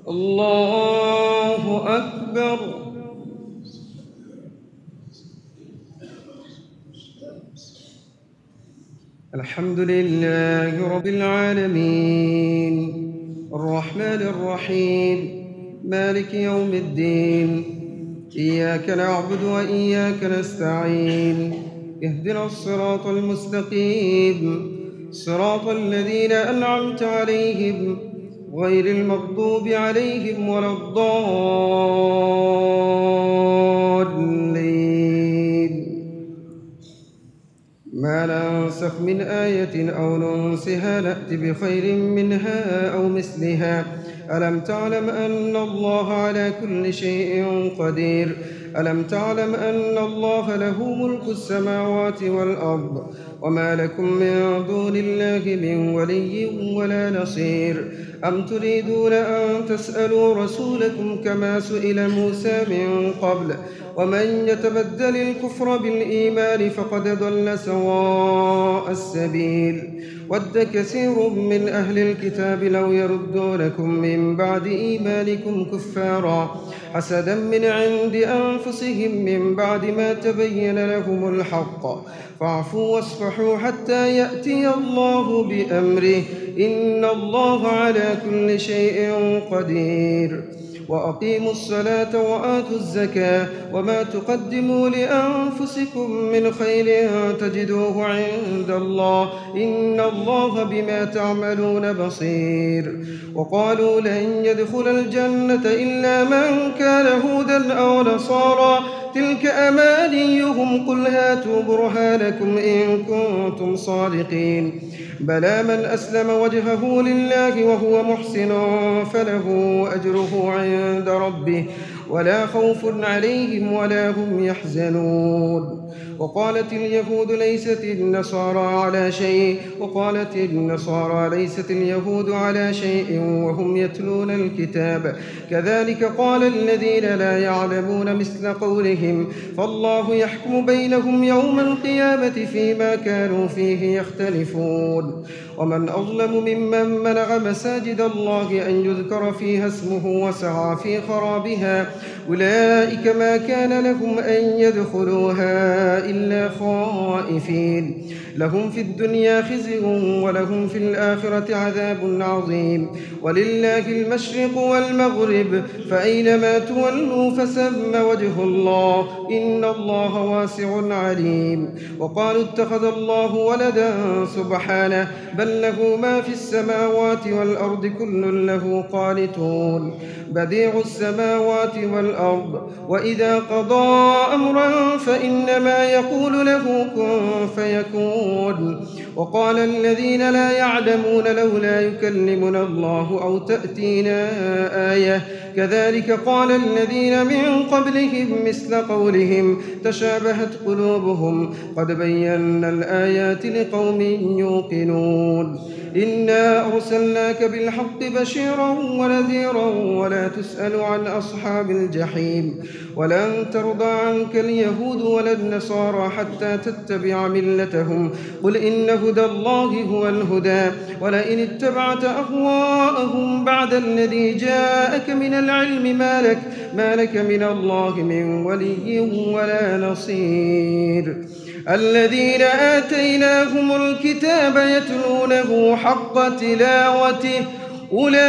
الله أكبر. الحمد لله رب العالمين، الرحمن الرحيم، مالك يوم الدين. إياك نعبد وإياك نستعين. اهدنا الصراط المستقيم، صراط الذين أنعمت عليهم غير المغضوب عليهم ولا الضالين. ما ننسخ من آية أو ننسها نأت بخير منها أو مثلها. ألم تعلم أن الله على كل شيء قدير؟ ألم تعلم أن الله له ملك السماوات والأرض وما لكم من دون الله من ولي ولا نصير؟ أم تريدون أن تسألوا رسولكم كما سئل موسى من قبل؟ ومن يتبدل الكفر بالإيمان فقد ضل سواء السبيل. ود كثير من أهل الكتاب لو يردونكم من بعد إيمانكم كفارا حسدا من عند أنفسهم من بعد ما تبين لهم الحق، فاعفوا واصفحوا حتى يأتي الله بأمره، إن الله على كل شيء قدير. وأقيموا الصلاة وآتوا الزكاة وما تقدموا لأنفسكم من خير تجدوه عند الله، إن الله بما تعملون بصير. وقالوا لن يدخل الجنة إلا من كان هودا أو نصارى، تلك أمانيهم، قل هاتوا برهانكم إن كنتم صادقين. بلى من أسلم وجهه لله وهو محسن فله أجره عند ربه ولا خوف عليهم ولا هم يحزنون. وقالت اليهود ليست النصارى على شيء، وقالت النصارى ليست اليهود على شيء وهم يتلون الكتاب، كذلك قال الذين لا يعلمون مثل قولهم، فالله يحكم بينهم يوم القيامة فيما كانوا فيه يختلفون. ومن أظلم ممن منع مساجد الله أن يذكر فيها اسمه وسعى في خرابها، أولئك ما كان لهم أن يدخلوها إلا خائفين، لهم في الدنيا خزي ولهم في الآخرة عذاب عظيم. ولله المشرق والمغرب، فأينما تولوا فثم وجه الله، إن الله واسع عليم. وقالوا اتخذ الله ولدا سبحانه، بل له ما في السماوات والأرض كل له قانتون، بديع السماوات والأرض، وإذا قضى أمرا فإنما يقول له كن فيكون. وقال الذين لا يعلمون لولا يكلمنا الله أو تأتينا آية، كذلك قال الذين من قبلهم مثل قولهم تشابهت قلوبهم، قد بينا الآيات لقوم يوقنون. إنا أرسلناك بالحق بشيرا ونذيرا ولا تسأل عن أصحاب الجحيم. ولن ترضى عنك اليهود ولا النصارى حتى تتبع ملتهم، قل إن هدى الله هو الهدى، ولئن اتبعت أهواءهم بعد الذي جاءك من العلم ما لك من الله من ولي ولا نصير. الذين آتيناهم الكتاب يتلونه حق تلاوته أولئك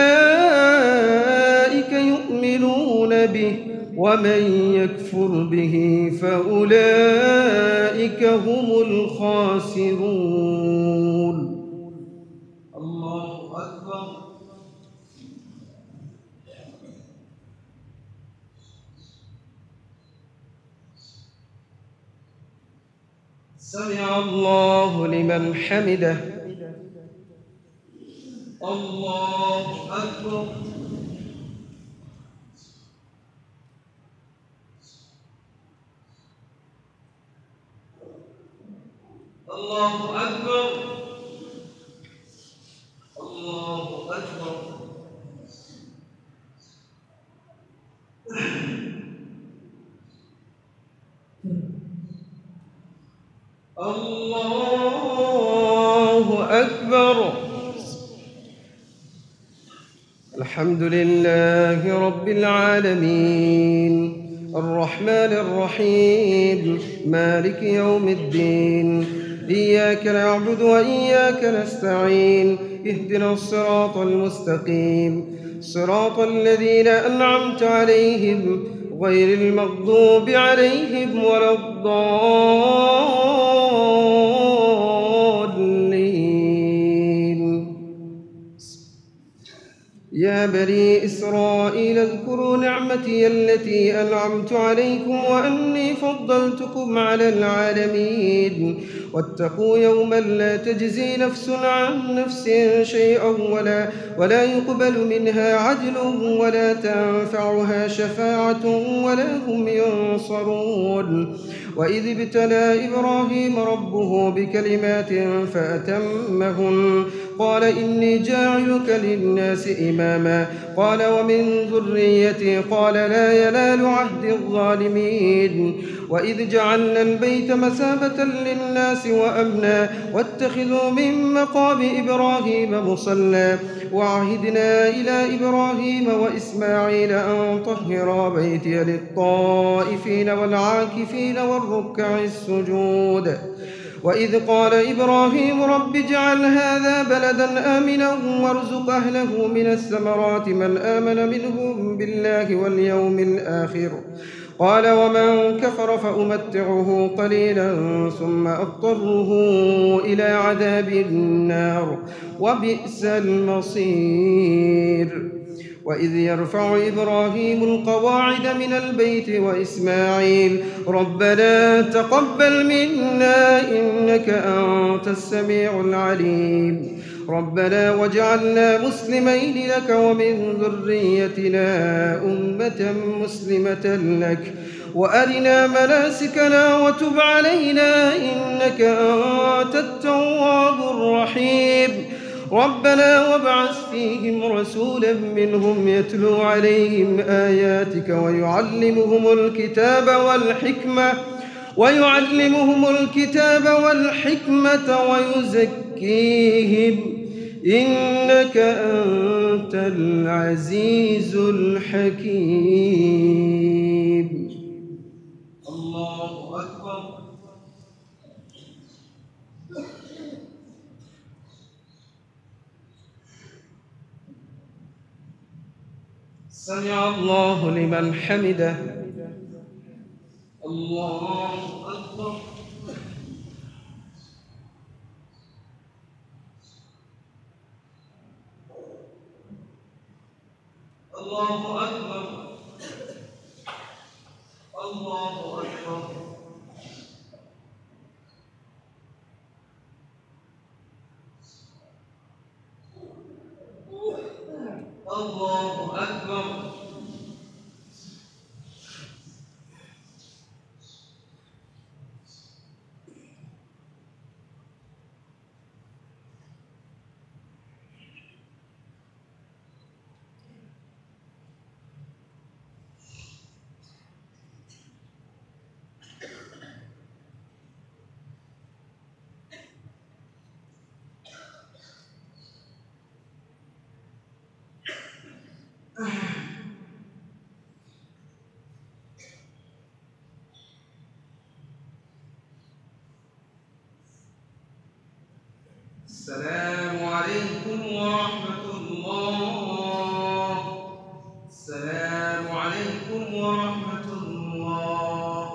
يؤمنون به، ومن يكفر به فأولئك هم الخاسرون. الله أكبر. سمع الله لمن حمده. الله أكبر. الله أكبر. الله أكبر. الله أكبر. الحمد لله رب العالمين الرحمن الرحيم مالك يوم الدين إياك نعبد وإياك نستعين اهدنا الصراط المستقيم صراط الذين أنعمت عليهم غير المغضوب عليهم ولا الضالين. يا بني إسرائيل اذكروا نعمتي التي أنعمت عليكم وأني فضلتكم على العالمين واتقوا يوما لا تجزي نفس عن نفس شيئا ولا يقبل منها عدل ولا تنفعها شفاعة ولا هم ينصرون. وإذ ابتلى إبراهيم ربه بكلمات فأتمهن قال إني جاعلك للناس إماما قال ومن ذريتي قال لا ينال عهد الظالمين. وإذ جعلنا البيت مثابة للناس وأمنا واتخذوا من مقام إبراهيم مصلى وعهدنا إلى إبراهيم وإسماعيل أن طهرا بيتي للطائفين والعاكفين والركع السجود. وإذ قال إبراهيم رب اجعل هذا بلدا آمنا وارزق أهله من الثمرات من آمن منهم بالله واليوم الآخر قال ومن كفر فأمتعه قليلا ثم أضطره إلى عذاب النار وبئس المصير. وإذ يرفع إبراهيم القواعد من البيت وإسماعيل ربنا تقبل منا إنك أنت السميع العليم ربنا واجعلنا مسلمين لك ومن ذريتنا أمة مسلمة لك وأرنا مناسكنا وتب علينا إنك أنت التواب الرحيم ربنا وابعث فيهم رسولا منهم يتلو عليهم آياتك ويعلمهم الكتاب والحكمة ويزكيهم إنك أنت العزيز الحكيم. الله أكبر. سمع الله لمن حمده. الله أكبر. الله أكبر. الله أكبر. الله أكبر. السلام عليكم ورحمة الله. السلام عليكم ورحمة الله.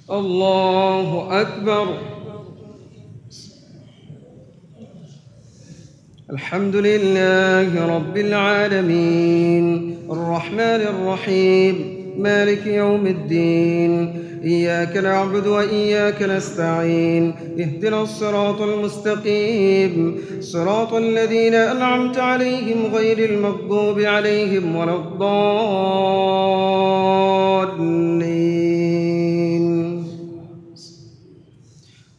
الله أكبر. الحمد لله رب العالمين الرحمن الرحيم مالك يوم الدين إياك نعبد وإياك نستعين اهدنا الصراط المستقيم صراط الذين أنعمت عليهم غير المغضوب عليهم ولا الضالين.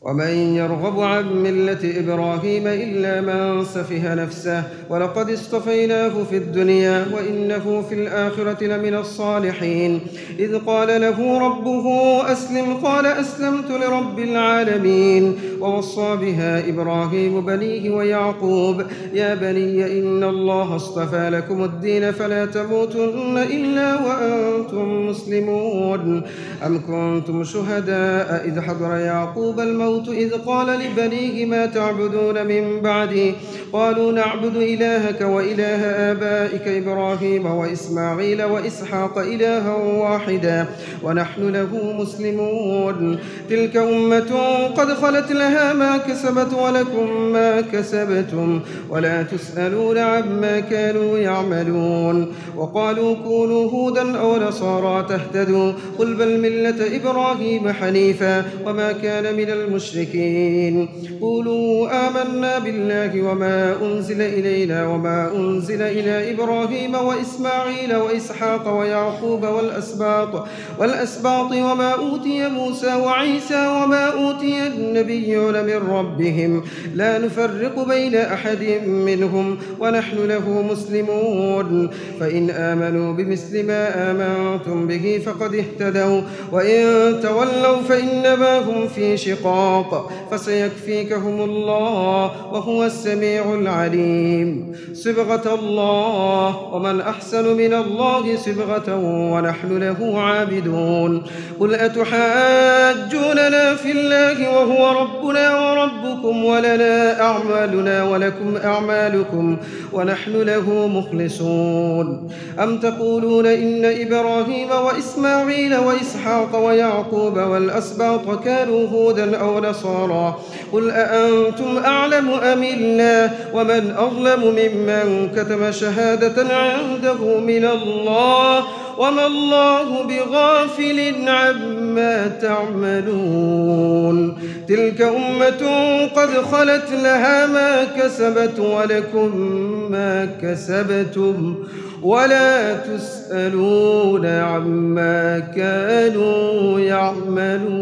ومن يرغب عن ملة إبراهيم إلا من سفه نفسه ولقد اصطفيناه في الدنيا وإنه في الآخرة لمن الصالحين إذ قال له ربه أسلم قال أسلمت لرب العالمين ووصى بها إبراهيم بنيه ويعقوب يا بني إن الله اصطفى لكم الدين فلا تموتن إلا وأنتم مسلمون أم كنتم شهداء إذ حضر يعقوب الموت إذ قال لبنيه ما تعبدون من بعدي قالوا نعبد إلهك وإله آبائك إبراهيم وإسماعيل وإسحاق إلها واحدا ونحن له مسلمون تلك أمة قد خلت لها ما كسبت ولكم ما كسبتم ولا تسألون عما كانوا يعملون وقالوا كونوا هودا أو نصارى تهتدوا قل بل ملة إبراهيم حنيفا وما كان من المشركين قولوا آمنا بالله وما أنزل إلينا وما أنزل إلى إبراهيم وإسماعيل وإسحاق ويعقوب والأسباط وما أوتي موسى وعيسى وما أوتي النبيون من ربهم لا نفرق بين أحد منهم ونحن له مسلمون فإن آمنوا بمثل ما آمنتم به فقد اهتدوا وإن تولوا فإنما هم في شقاق فسيكفيكهم الله وهو السميع العليم صبغة الله ومن أحسن من الله صبغة ونحن له عابدون قل أتحاجوننا في الله وهو ربنا وربكم ولنا أعمالنا ولكم أعمالكم ونحن له مخلصون أم تقولون إن إبراهيم وإسماعيل وإسحاق ويعقوب والأسباط كانوا هودا أو نصارى قل أأنتم أعلم أم الله ومن أظلم ممن كتم شهادة عنده من الله وما الله بغافل عما تعملون تلك أمة قد خلت لها ما كسبت ولكم ما كسبتم ولا تسألون عما كانوا يعملون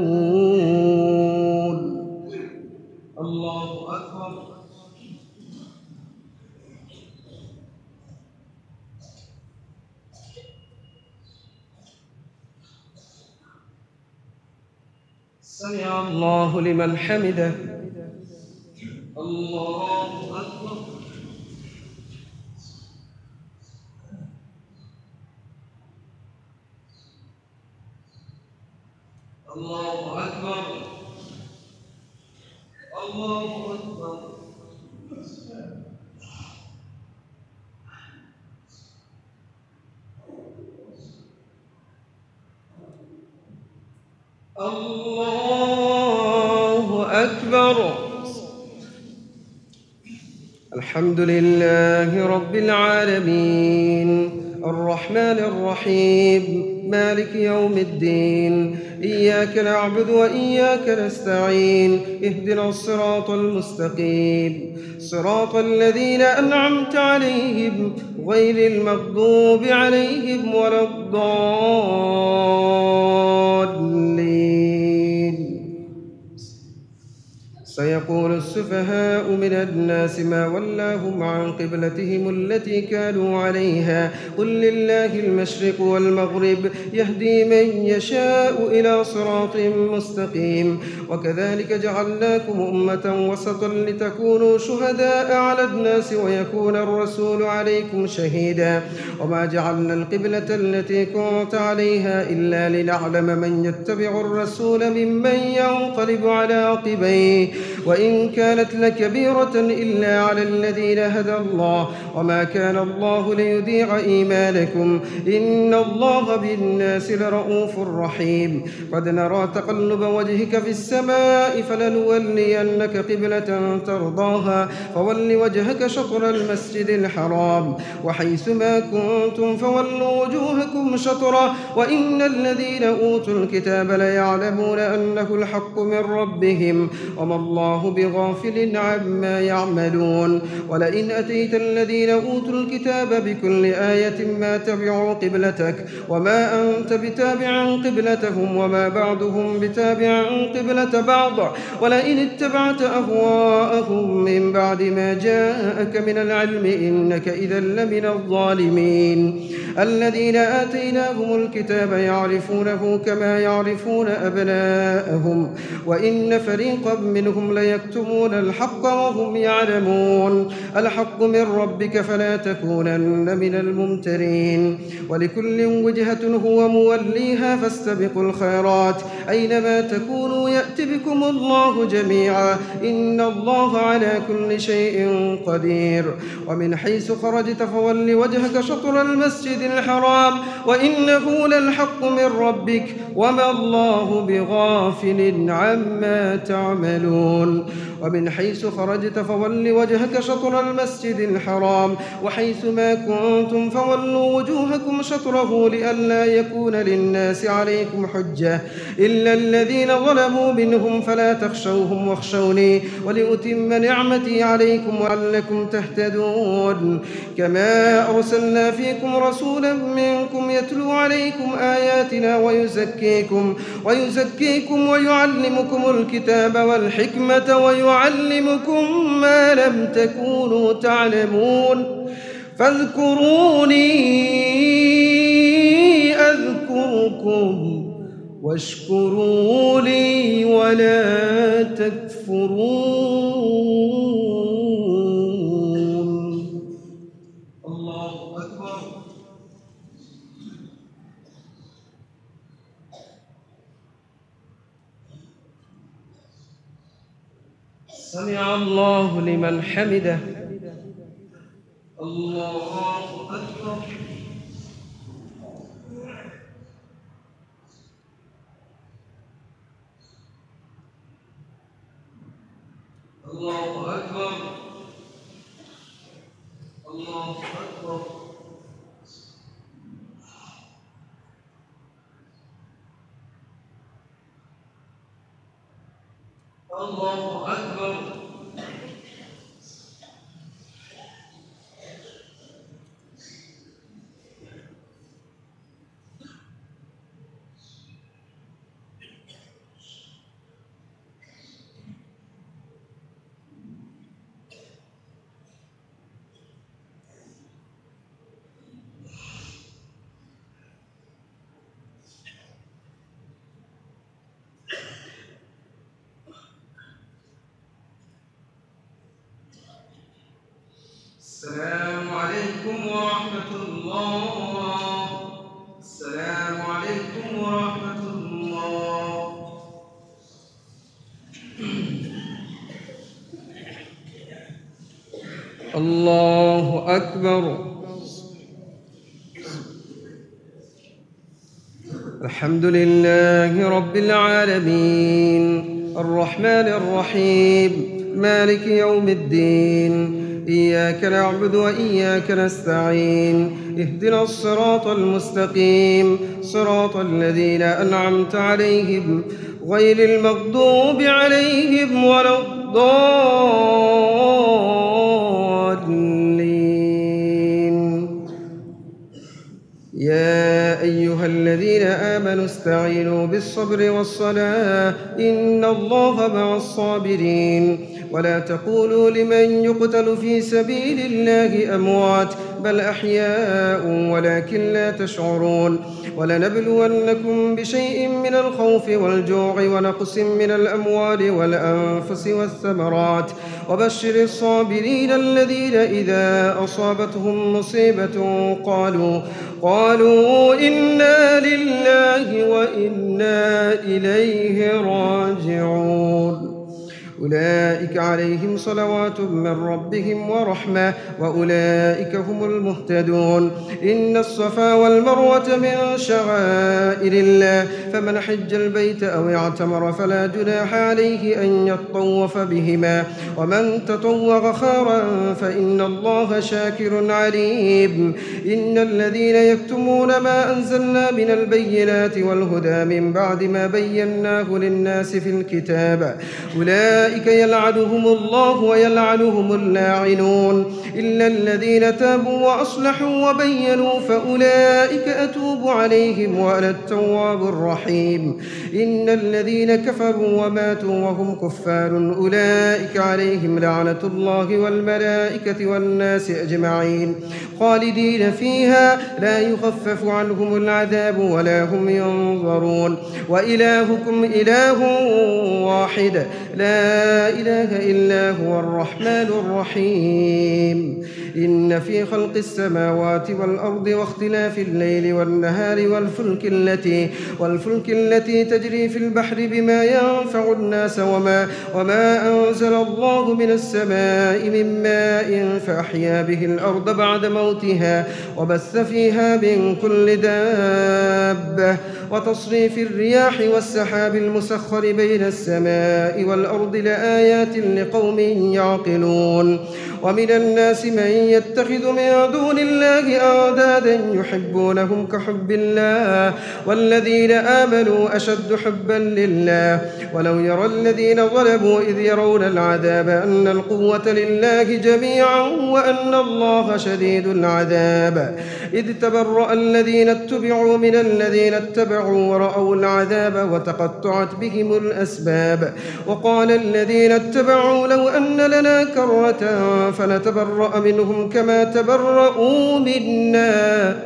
الله أكبر سمع الله لمن حمده الله أكبر الله أكبر الله أكبر الله أكبر الحمد لله رب العالمين الرحمن الرحيم مالك يوم الدين إياك نعبد وإياك نستعين اهدنا الصراط المستقيم صراط الذين أنعمت عليهم غير المغضوب عليهم ولا الضالين سيقول السفهاء من الناس ما ولاهم عن قبلتهم التي كانوا عليها قل لله المشرق والمغرب يهدي من يشاء إلى صراط مستقيم وكذلك جعلناكم أمة وسطا لتكونوا شهداء على الناس ويكون الرسول عليكم شهيدا وما جعلنا القبلة التي كنت عليها إلا لنعلم من يتبع الرسول ممن ينقلب على عقبيه وإن كانت لكبيرة إلا على الذين هدى الله وما كان الله ليضيع إيمانكم إن الله بالناس لرؤوف رحيم قد نرى تقلب وجهك في السماء فلنولينك قبلة ترضاها فول وجهك شطر المسجد الحرام وحيث ما كنتم فولوا وجوهكم شطره وإن الذين أوتوا الكتاب ليعلمون أنه الحق من ربهم وما الله الله بغافل عما يعملون ولئن أتيت الذين أوتوا الكتاب بكل آية ما تبعوا قبلتك وما أنت بتابع قبلتهم وما بعضهم بتابع قبلة بعض ولئن اتبعت أهواءهم من بعد ما جاءك من العلم إنك إذا لمن الظالمين الذين آتيناهم الكتاب يعرفونه كما يعرفون أبناءهم وإن فريقا منهم ليكتمون الحق وهم يعلمون الحق من ربك فلا تكونن من الممترين ولكل وجهة هو موليها فاستبقوا الخيرات أينما تكونوا يأت بكم الله جميعا إن الله على كل شيء قدير ومن حيث خرجت فول وجهك شطر المسجد الحرام وإنه للحق من ربك وما الله بغافل عما تعملون ومن حيث خرجت فول وجهك شطر المسجد الحرام وحيث ما كنتم فولوا وجوهكم شطره لئلا يكون للناس عليكم حجة إلا الذين ظلموا منهم فلا تخشوهم واخشوني ولأتم نعمتي عليكم ولعلكم تهتدون كما أرسلنا فيكم رسولا منكم يتلو عليكم آياتنا ويزكيكم ويعلمكم الكتاب والحكمة ويعلمكم ما لم تكونوا تعلمون فاذكروني أذكركم واشكروا لي ولا تكفرون الله أكبر سمع الله لمن حمده الله أكبر الله أكبر الله أكبر الله أكبر السلام عليكم ورحمة الله السلام عليكم ورحمة الله الله أكبر الحمد لله رب العالمين الرحمن الرحيم مالك يوم الدين إياك نعبد وإياك نستعين اهدنا الصراط المستقيم صراط الذين أنعمت عليهم غير المغضوب عليهم ولا الضالين يا أيها الذين آمنوا استعينوا بالصبر والصلاة إن الله مع الصابرين ولا تقولوا لمن يقتل في سبيل الله أموات بل أحياء ولكن لا تشعرون ولنبلونكم بشيء من الخوف والجوع ونقص من الأموال والأنفس والثمرات وبشر الصابرين الذين إذا أصابتهم مصيبة قالوا إنا لله وإنا إليه راجعون أولئك عليهم صلوات من ربهم ورحمة وأولئك هم المهتدون إن الصفا والمروة من شعائر الله فمن حج البيت أو اعتمر فلا جناح عليه أن يطوف بهما ومن تطوع خيرا فإن الله شاكر عليم إن الذين يكتمون ما أنزلنا من البينات والهدى من بعد ما بيناه للناس في الكتاب أولئك أولئك يلعنهم الله ويلعنهم اللاعنون إلا الذين تابوا وأصلحوا وبينوا فأولئك أتوب عليهم وأنا التواب الرحيم إن الذين كفروا وماتوا وهم كفار أولئك عليهم لعنة الله والملائكة والناس أجمعين خالدين فيها لا يخفف عنهم العذاب ولا هم ينظرون وإلهكم إله واحد لا إله إلا هو الرحمن الرحيم إن في خلق السماوات والأرض واختلاف الليل والنهار والفلك التي تجري في البحر بما ينفع الناس وما أنزل الله من السماء من ماء فأحيا به الأرض بعد موتها وبث فيها من كل دابة وتصريف الرياح والسحاب المسخر بين السماء والأرض لآيات لقوم يعقلون ومن الناس من يتخذ من دون الله أندادا يحبونهم كحب الله والذين آمنوا أشد حبا لله ولو يرى الذين ظلموا إذ يرون العذاب أن القوة لله جميعا وأن الله شديد العذاب إذ تبرأ الذين اتبعوا من الذين اتبعوا ورأوا العذاب وتقطعت بهم الأسباب وقال الذين اتبعوا لو أن لنا كرة فنتبرأ منهم كما تبرؤوا منا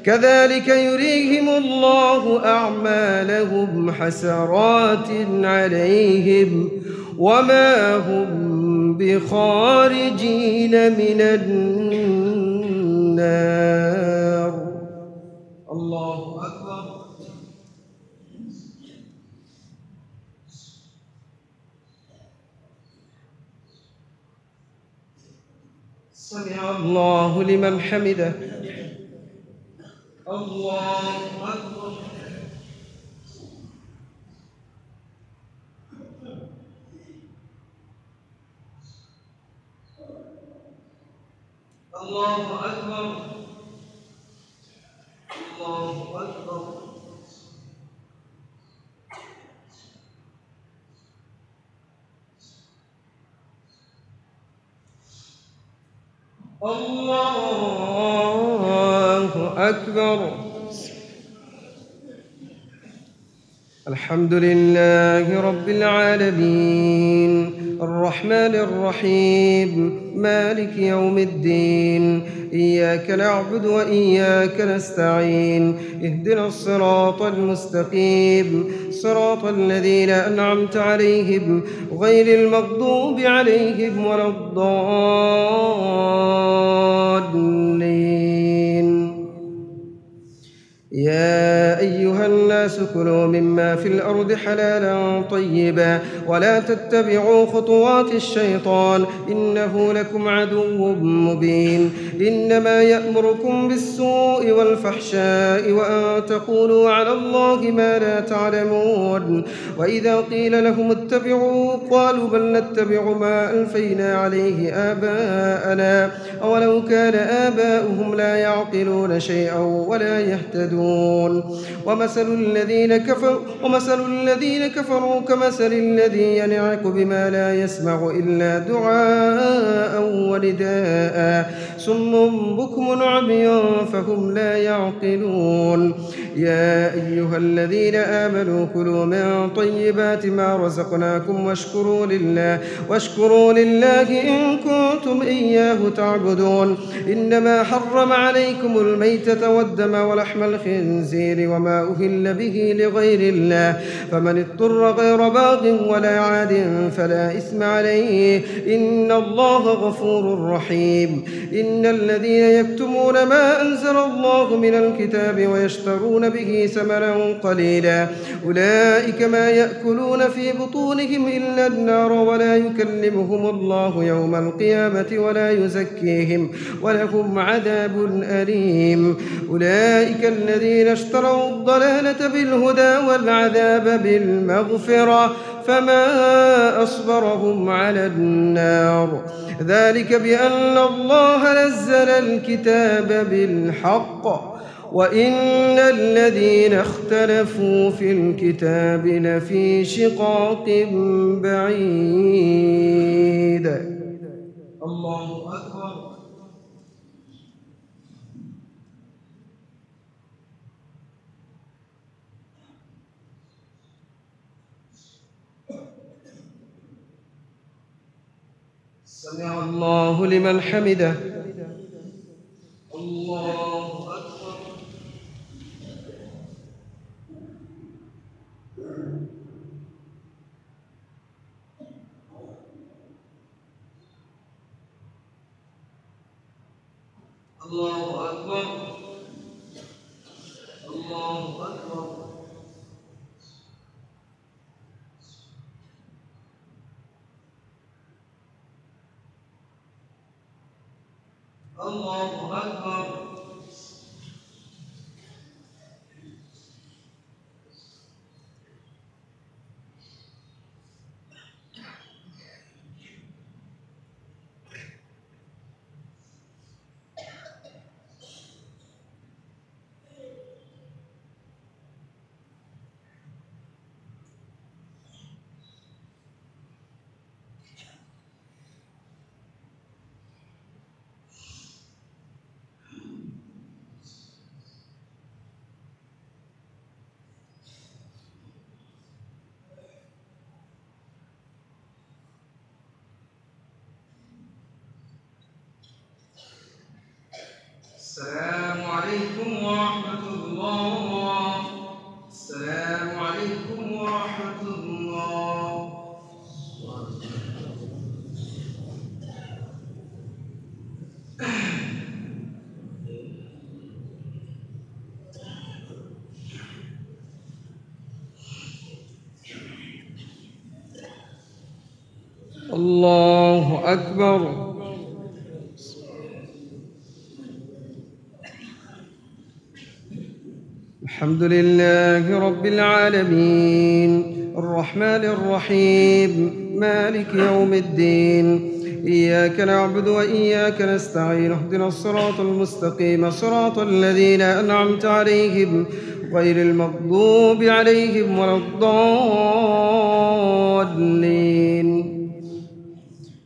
كذلك يريهم الله أعمالهم حسرات عليهم وما هم بخارجين من النار. الله أكبر. سمع الله لمن حمده. الله أكبر. الله أكبر. الله أكبر. الله أكبر. الحمد لله رب العالمين الرحمن الرحيم مالك يوم الدين إياك نعبد وإياك نستعين اهدنا الصراط المستقيم صراط الذين أنعمت عليهم غير المغضوب عليهم ولا الضالين. يا أيها الناس كلوا مما في الأرض حلالا طيبا ولا تتبعوا خطوات الشيطان إنه لكم عدو مبين إنما يأمركم بالسوء والفحشاء وأن تقولوا على الله ما لا تعلمون وإذا قيل لهم اتبعوا قالوا بل نتبع ما ألفينا عليه آباءنا أولو كان آباؤهم لا يعقلون شيئا ولا يهتدون ومثل الذين كفروا كمثل الذي ينعق بما لا يسمع إلا دعاء ونداء صم بكم عمي فهم لا يعقلون. يا أيها الذين آمنوا كلوا من طيبات ما رزقناكم واشكروا لله إن كنتم إياه تعبدون إنما حرم عليكم الميتة والدم ولحم الخنزير وما أهل به لغير الله فمن اضطر غير باغ ولا عاد فلا إثم عليه إن الله غفور رحيم. إن الذين يكتمون ما أنزل الله من الكتاب ويشترون به ثمنا قليلا أولئك ما يأكلون في بطونهم إلا النار ولا يكلمهم الله يوم القيامة ولا يزكيهم ولهم عذاب أليم. أولئك الذين اشتروا الضلالة بالهدى والعذاب بالمغفرة فما أصبرهم على النار. ذلك بأن الله نزل الكتاب بالحق وإن الذين اختلفوا في الكتاب لفي شقاق بعيد. الله أكبر. سمع الله لمن حمده. الله أكبر. الله أكبر. الله أكبر. الله أكبر. السلام عليكم ورحمة الله. السلام عليكم ورحمة الله. الله أكبر. الحمد لله رب العالمين الرحمن الرحيم مالك يوم الدين إياك نعبد وإياك نستعين اهدنا الصراط المستقيم صراط الذين أنعمت عليهم غير المغضوب عليهم ولا الضالين.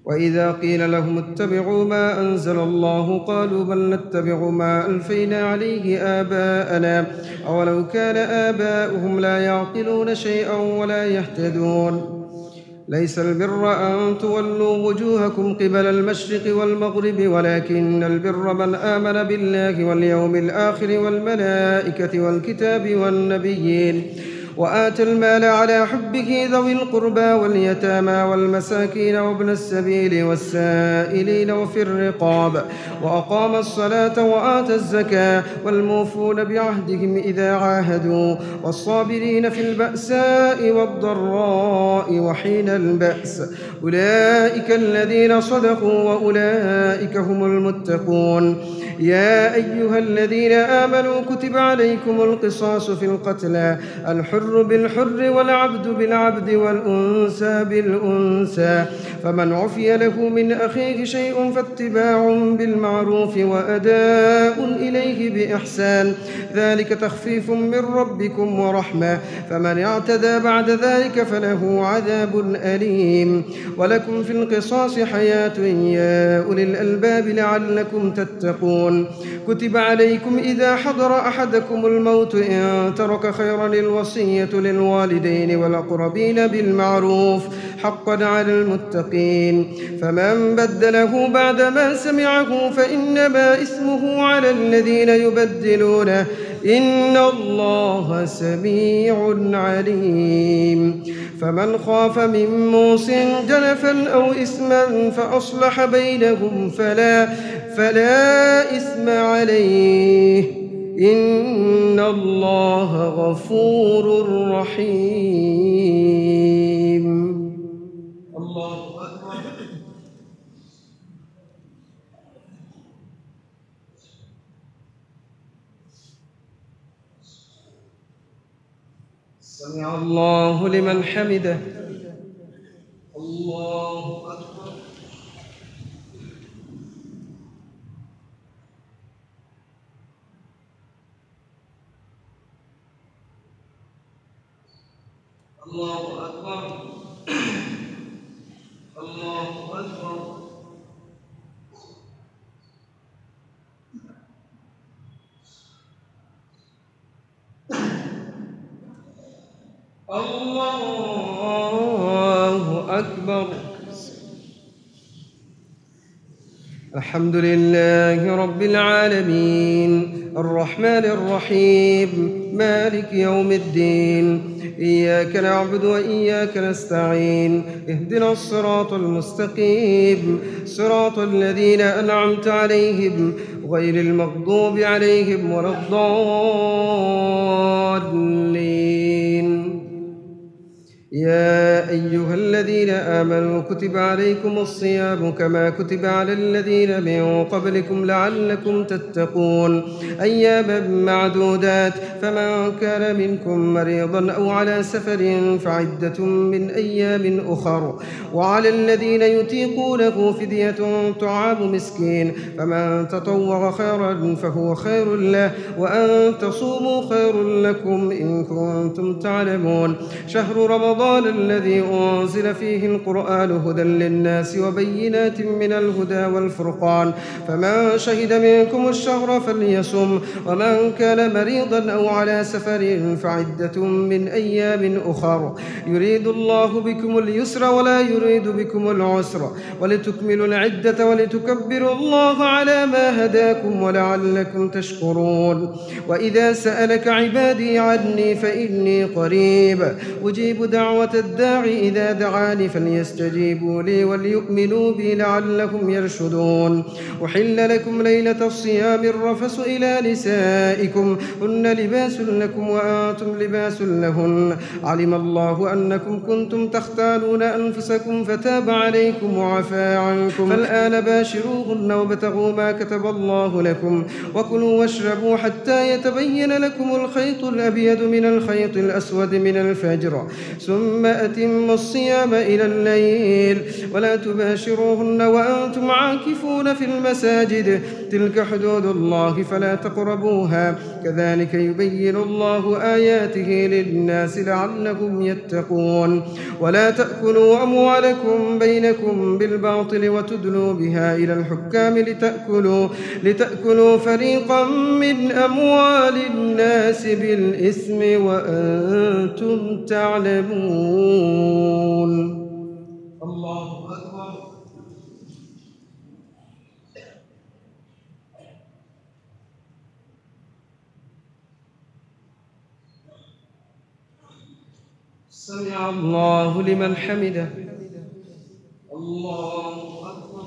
وإذا قيل لهم اتبعوا ما أنزل الله قالوا بل نتبع ما ألفينا عليه آباءنا أولو كان آباؤهم لا يعقلون شيئا ولا يهتدون. ليس البر أن تولوا وجوهكم قبل المشرق والمغرب ولكن البر من آمن بالله واليوم الآخر والملائكة والكتاب والنبيين وآتى المال على حبه ذوي القربى واليتامى والمساكين وابن السبيل والسائلين وفي الرقاب وأقام الصلاة وآتى الزكاة والموفون بعهدهم إذا عاهدوا والصابرين في البأساء والضراء وحين البأس أولئك الذين صدقوا وأولئك هم المتقون. يا أيها الذين آمنوا كتب عليكم القصاص في القتلى الحر بالحر والعبد بالعبد والأنثى بالأنثى فمن عفي له من أخيه شيء فاتباع بالمعروف وأداء إليه بإحسان ذلك تخفيف من ربكم ورحمة فمن اعتدى بعد ذلك فله عذاب أليم. ولكم في القصاص حياة يا أولي الألباب لعلكم تتقون. كتب عليكم إذا حضر أحدكم الموت إن ترك خيرا الوصية للوالدين والأقربين بالمعروف حقا على المتقين فمن بدله بعدما سمعه فإنما إثمه على الذين يبدلونه إن الله سميع عليم. فمن خاف من موص جنفا أو إثما فأصلح بينهم فلا إثم عليه إن الله غفور رحيم. الله أكبر. سمع الله لمن حمده. الله أكبر. الله أكبر. الله أكبر. الله أكبر. الحمد لله رب العالمين الرحمن الرحيم مالك يوم الدين إياك نعبد وإياك نستعين اهدنا الصراط المستقيم صراط الذين أنعمت عليهم غير المغضوب عليهم ولا الضالين. يا أيها الذين آمنوا كتب عليكم الصيام كما كتب على الذين من قبلكم لعلكم تتقون أياما معدودات فمن كان منكم مريضا أو على سفر فعدة من أيام أخر وعلى الذين يطيقونه فدية طعام مسكين فمن تطوع خيرا فهو خير له وأن تصوموا خير لكم إن كنتم تعلمون. شهر رمضان الذي أنزل فيه القرآن هدى للناس وبينات من الهدى والفرقان فمن شهد منكم الشهر فليصم ومن كان مريضا أو على سفر فعدة من أيام أخر يريد الله بكم اليسر ولا يريد بكم العسر ولتكملوا العدة ولتكبروا الله على ما هداكم ولعلكم تشكرون. وإذا سألك عبادي عني فإني قريب أجيب دعوة الداعي إذا دعاني فليستجيبوا لي وليؤمنوا بي لعلهم يرشدون. أحل لكم ليلة الصيام الرفث إلى نسائكم هن لباس لكم وأنتم لباس لهن علم الله أنكم كنتم تختانون أنفسكم فتاب عليكم وعفى عنكم فالآن باشروهن وابتغوا ما كتب الله لكم وكلوا واشربوا حتى يتبين لكم الخيط الأبيض من الخيط الأسود من الفجر ثم أتموا الصيام إلى الليل ولا تباشروهن وأنتم عاكفون في المساجد تلك حدود الله فلا تقربوها كذلك يبين الله آياته للناس لعلهم يتقون. ولا تأكلوا أموالكم بينكم بالباطل وتدلوا بها إلى الحكام لتأكلوا فريقا من أموال الناس بالإثم وأنتم تعلمون. الله أكبر. سمع الله لمن حمده. الله أكبر.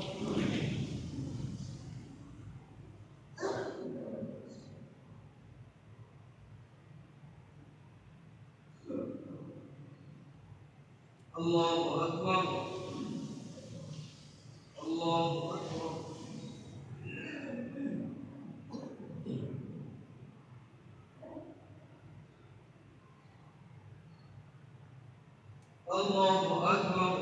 الله أكبر. الله أكبر. الله أكبر.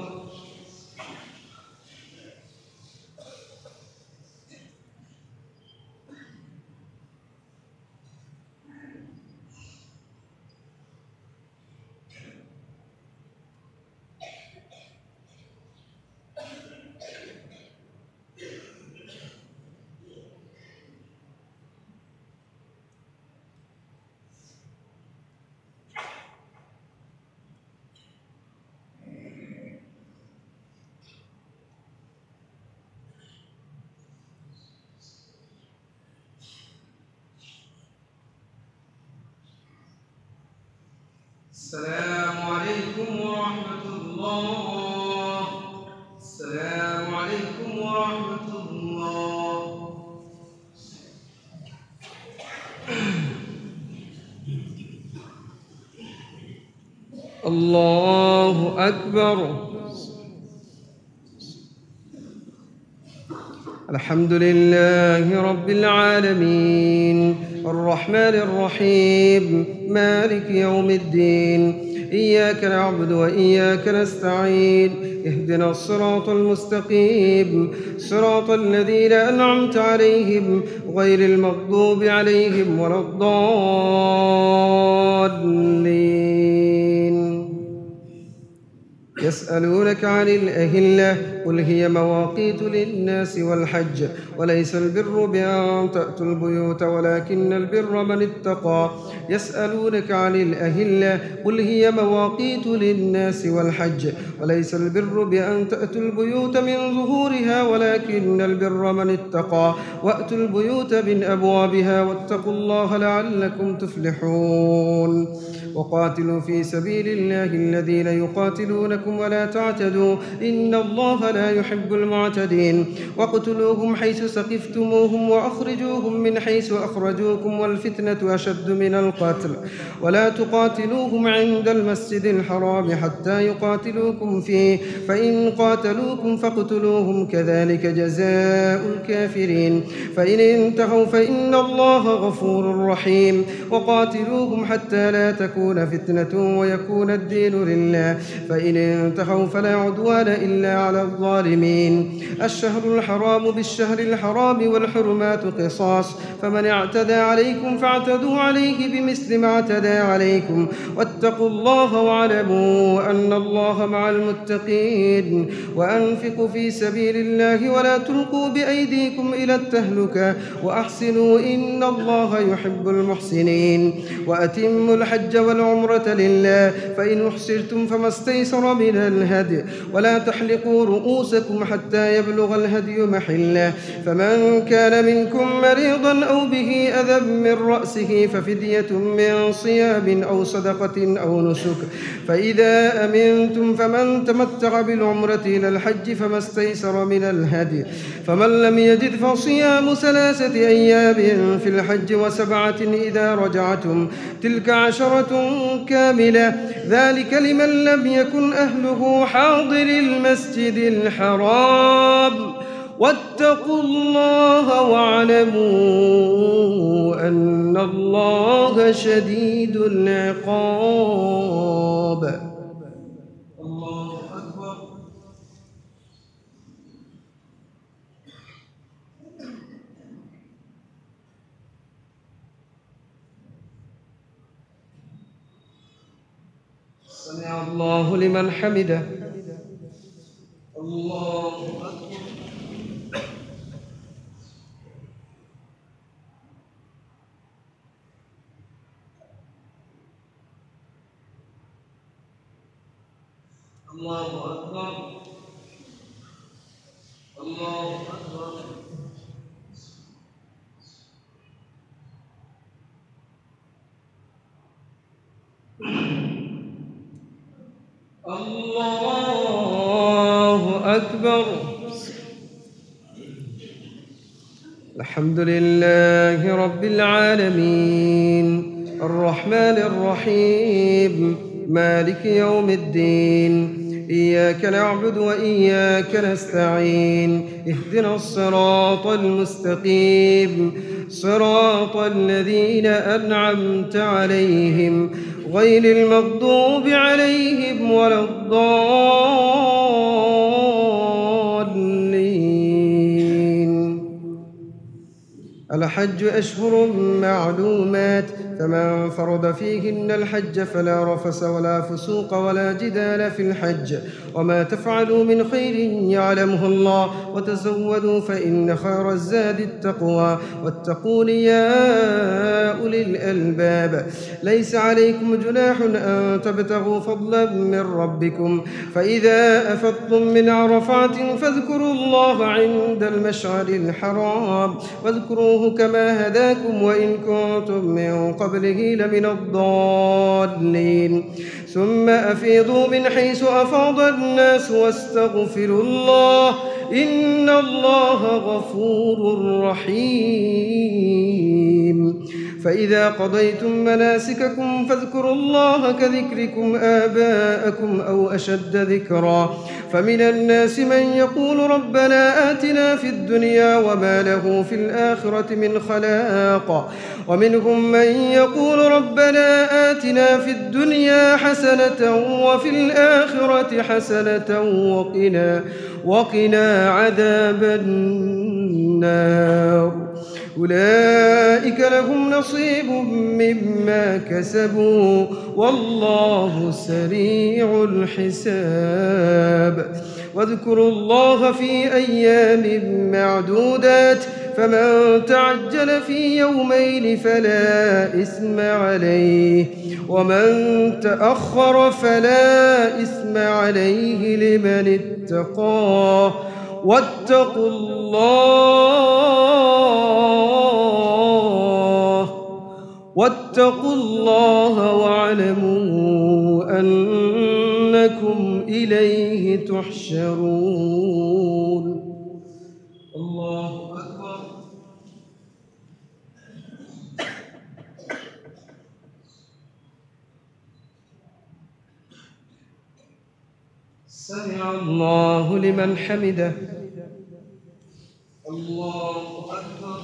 السلام عليكم ورحمة الله. السلام عليكم ورحمة الله. الله أكبر. الحمد لله رب العالمين الرحمن الرحيم مالك يوم الدين إياك نعبد وإياك نستعين اهدنا الصراط المستقيم صراط الذين أنعمت عليهم غير المغضوب عليهم ولا الضالين. يسألونك عن الأهلة قل هي مواقيت للناس والحج وليس البر بأن تأتوا البيوت ولكن البر من اتقى يسألونك عن الأهلة قل هي مواقيت للناس والحج وليس البر بأن تأتوا البيوت من ظهورها ولكن البر من اتقى وأتوا البيوت من أبوابها واتقوا الله لعلكم تفلحون وقاتلوا في سبيل الله الذين يقاتلونكم ولا تعتدوا إن الله لا يحب المعتدين واقتلوهم حيث ثقفتموهم وأخرجوهم من حيث أخرجوكم والفتنة أشد من القتل ولا تقاتلوهم عند المسجد الحرام حتى يقاتلوكم فيه فإن قاتلوكم فاقتلوهم كذلك جزاء الكافرين فإن انتهوا فإن الله غفور رحيم وقاتلوهم حتى لا تكون فتنة ويكون الدين لله فإن انتهوا فلا عدوان إلا على الظالمين الشهر الحرام بالشهر الحرام والحرمات قصاص فمن اعتدى عليكم فاعتدوا عليه بمثل ما اعتدى عليكم واتقوا الله واعلموا أن الله مع المتقين وأنفقوا في سبيل الله ولا تلقوا بأيديكم إلى التهلكة وأحسنوا إن الله يحب المحسنين وأتموا الحج والعمرة لله فإن أحصرتم فما استيسر من الهدي ولا تحلقوا رؤوسكم حتى يبلغ الهدي محله فمن كان منكم مريضا أو به أذى من رأسه ففدية من صيام أو صدقة أو نسك فإذا أمنتم فمن تمتع بالعمرة إلى الحج فما استيسر من الهدي فمن لم يجد فصيام 3 أيام في الحج و7 إذا رجعتم تلك 10 كاملة ذلك لمن لم يكن أهله حاضر المسجد الحرام واتقوا الله واعلموا أن الله شديد العقاب الله أكبر سمع الله لمن حمده الله أكبر الله أكبر الله أكبر الله أكبر الحمد لله رب العالمين الرحمن الرحيم مالك يوم الدين إياك نعبد وإياك نستعين اهدنا الصراط المستقيم صراط الذين أنعمت عليهم غير المغضوب عليهم ولا الضالين الحج أشهر معلومات فمن فرض فيهن الحج فلا رفث ولا فسوق ولا جدال في الحج وما تفعلوا من خير يعلمه الله وتزودوا فإن خير الزاد التقوى واتقون يا أولي الألباب ليس عليكم جناح أن تبتغوا فضلا من ربكم فإذا أفضتم من عرفات فاذكروا الله عند المشعر الحرام واذكروه كما هداكم وإن كنتم من قبله لمن الضالين ثم أفيضوا من حيث أفاض الناس واستغفروا الله إن الله غفور رحيم فإذا قضيتم مناسككم فاذكروا الله كذكركم آباءكم أو أشد ذكرا فمن الناس من يقول ربنا آتنا في الدنيا وما له في الآخرة من خلاق ومنهم من يقول ربنا آتنا في الدنيا حسنة وفي الآخرة حسنة وقنا عذاب النار أولئك لهم نصيب مما كسبوا والله سريع الحساب. واذكروا الله في أيام معدودات فمن تعجل في يومين فلا إثم عليه ومن تأخر فلا إثم عليه لمن اتقى واتقوا الله واعلموا أنكم إليه تحشرون. الله أكبر. سمع الله لمن حمده. الله أكبر.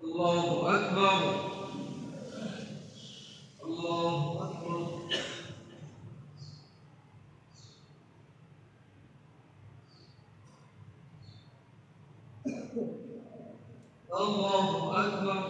الله أكبر. الله أكبر. الله أكبر.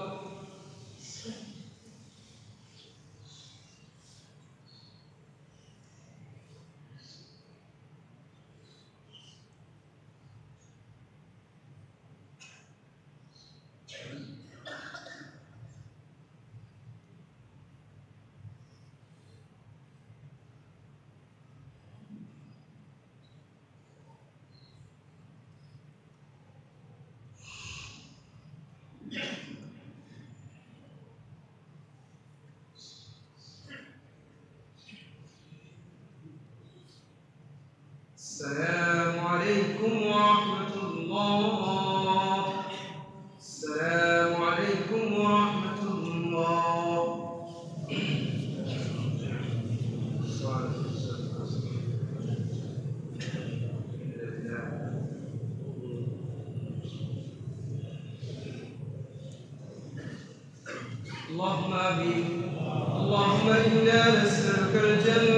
السلام عليكم ورحمة الله. السلام عليكم ورحمة الله. اللهم آمين. اللهم إنا نسألك الجنة